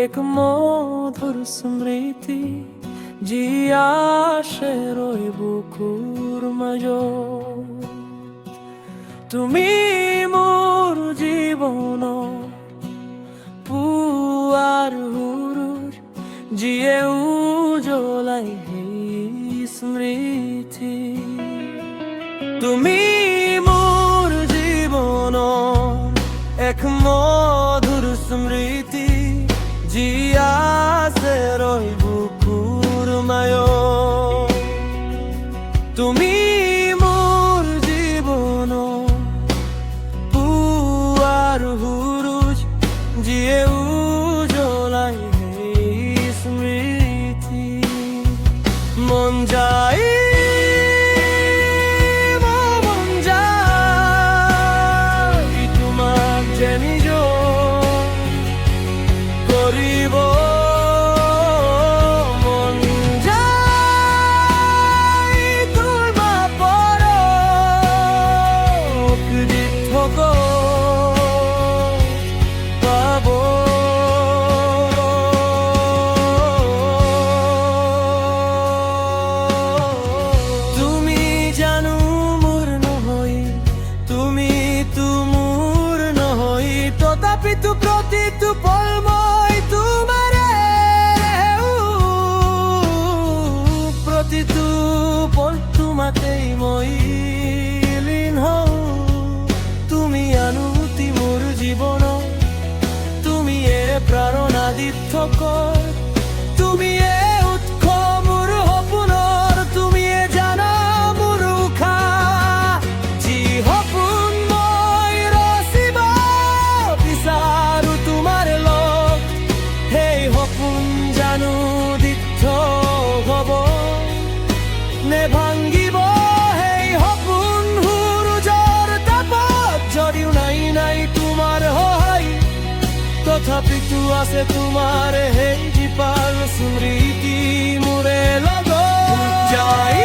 এক মধুর স্মৃতি জিয়াসে রই বুকুর মাজত। তুমি মোর জীবন পুয়ার হুৰুৰ যিয়ে উজ্বলাই সেই স্মৃতি। তুমি মোর জীবন এক মধুর স্মৃতি জিয়াছে রই বুকুর মাজত। তুমি মোর জীবন পুয়ার হুৰুৰ যিয়ে উজ্বলাই সেই স্মৃতি। মন যায় তোমাক যে নিজৰ কৰিব। মন যায় তোৰ বাপৰ কৃতজ্ঞ পাব। তুমি জানো মোৰ নহয়, তুমিতো মোৰ নহয়, তথাপিতো প্ৰতিটো পল মই তোমাৰে। প্ৰতিটো পল তোমাতেই মই লীন হওঁ। তুমি আনুতি মোৰ জীৱন, তুমিয়ে প্ৰেৰণা দি থকা, তুমিয়ে উৎস মোৰ সপোনৰ, তুমিয়ে জানা মোৰ উশাহ। যি সপোন মই ৰচিব বিচাৰো তোমাৰ লগ, সেই সপোন জানো দিৰ্থ হ'ব নে ভাঙিব সেই সপোন সূৰুযৰ তাপত। যদিও নাই তোমাৰ সহায়, তথাপিতো আছে তোমাৰ সেই জীপাল স্মৃতি মোৰে লগত। যায়